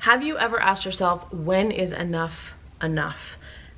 Have you ever asked yourself, when is enough enough?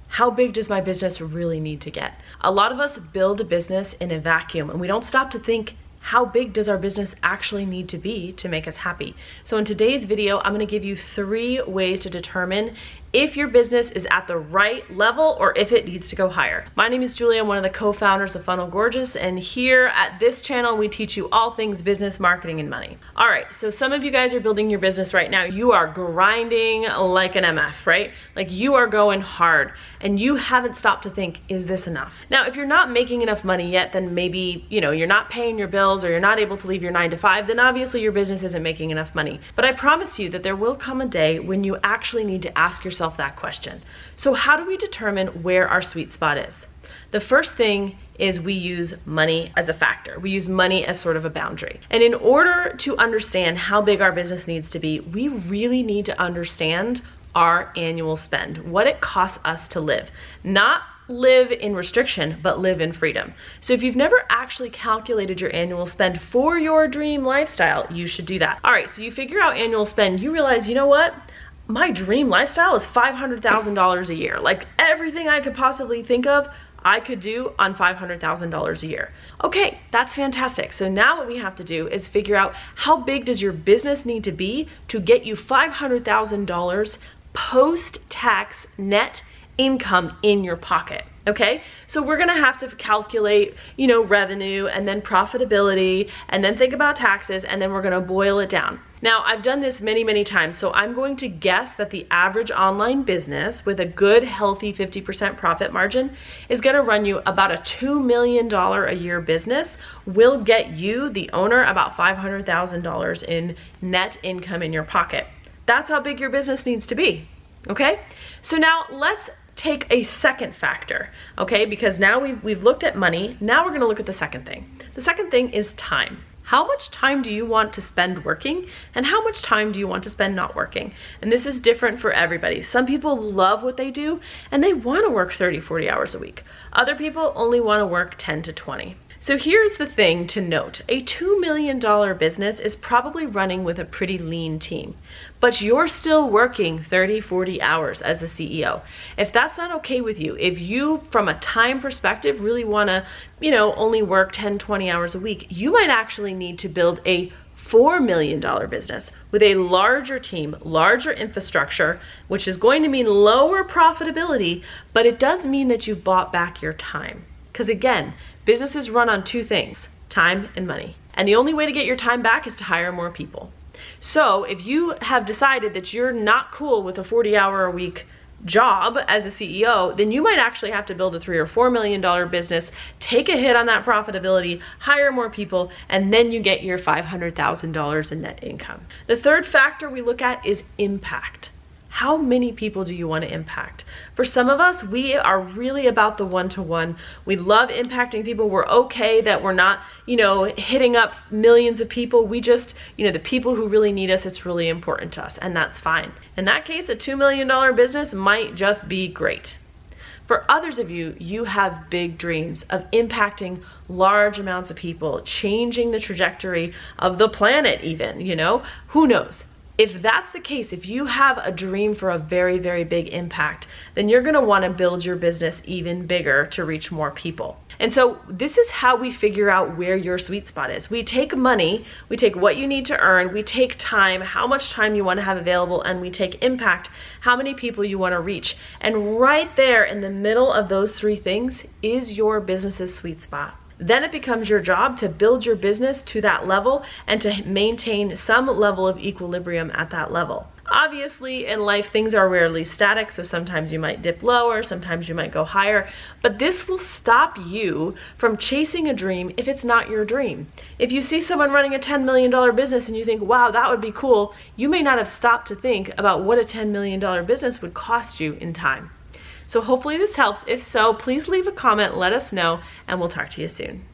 How big does my business really need to get? A lot of us build a business in a vacuum and we don't stop to think, how big does our business actually need to be to make us happy? So in today's video, I'm gonna give you 3 ways to determine if your business is at the right level or if it needs to go higher. My name is Julia, I'm one of the co-founders of Funnel Gorgeous, and here at this channel, we teach you all things business, marketing, and money. All right, so some of you guys are building your business right now. You are grinding like an MF, right? Like you are going hard and you haven't stopped to think, is this enough? Now, if you're not making enough money yet, then maybe, you're not paying your bills or you're not able to leave your 9 to 5, then obviously your business isn't making enough money. But I promise you that there will come a day when you actually need to ask yourself that question. So how do we determine where our sweet spot is? The first thing is we use money as a factor. We use money as sort of a boundary. And in order to understand how big our business needs to be, we really need to understand our annual spend, what it costs us to live. Not live in restriction, but live in freedom. So if you've never actually calculated your annual spend for your dream lifestyle, you should do that. All right, so you figure out annual spend, you realize, you know what? My dream lifestyle is $500,000 a year. Like everything I could possibly think of, I could do on $500,000 a year. Okay, that's fantastic. So now what we have to do is figure out how big does your business need to be to get you $500,000 post-tax net income in your pocket. Okay, so we're gonna have to calculate, revenue and then profitability and then think about taxes and then we're gonna boil it down. Now, I've done this many, many times, so I'm going to guess that the average online business with a good, healthy 50% profit margin is gonna run you about a $2 million a year business, will get you, the owner, about $500,000 in net income in your pocket. That's how big your business needs to be, okay? So now let's take a second factor, okay? Because now we've looked at money, now we're gonna look at the second thing. The second thing is time. How much time do you want to spend working and how much time do you want to spend not working? And this is different for everybody. Some people love what they do and they wanna work 30, 40 hours a week. Other people only wanna work 10 to 20. So here's the thing to note. A $2 million business is probably running with a pretty lean team, but you're still working 30, 40 hours as a CEO. If that's not okay with you, if you, from a time perspective, really wanna, only work 10, 20 hours a week, you might actually need to build a $4 million business with a larger team, larger infrastructure, which is going to mean lower profitability, but it does mean that you've bought back your time. Because again, businesses run on 2 things, time and money. And the only way to get your time back is to hire more people. So if you have decided that you're not cool with a 40-hour-a-week job as a CEO, then you might actually have to build a $3 or $4 million business, take a hit on that profitability, hire more people, and then you get your $500,000 in net income. The third factor we look at is impact. How many people do you want to impact? For some of us, we are really about the one-to-one. We love impacting people. We're okay that we're not, hitting up millions of people. We just, the people who really need us, it's really important to us, and that's fine. In that case, a $2 million business might just be great. For others of you, you have big dreams of impacting large amounts of people, changing the trajectory of the planet even, who knows? If that's the case, if you have a dream for a very, very big impact, then you're gonna wanna build your business even bigger to reach more people. And so this is how we figure out where your sweet spot is. We take money, we take what you need to earn, we take time, how much time you wanna have available, and we take impact, how many people you wanna reach. And right there in the middle of those 3 things is your business's sweet spot. Then it becomes your job to build your business to that level and to maintain some level of equilibrium at that level. Obviously, in life, things are rarely static, so sometimes you might dip lower, sometimes you might go higher, but this will stop you from chasing a dream if it's not your dream. If you see someone running a $10 million business and you think, wow, that would be cool, you may not have stopped to think about what a $10 million business would cost you in time. So hopefully this helps. If so, please leave a comment, let us know, and we'll talk to you soon.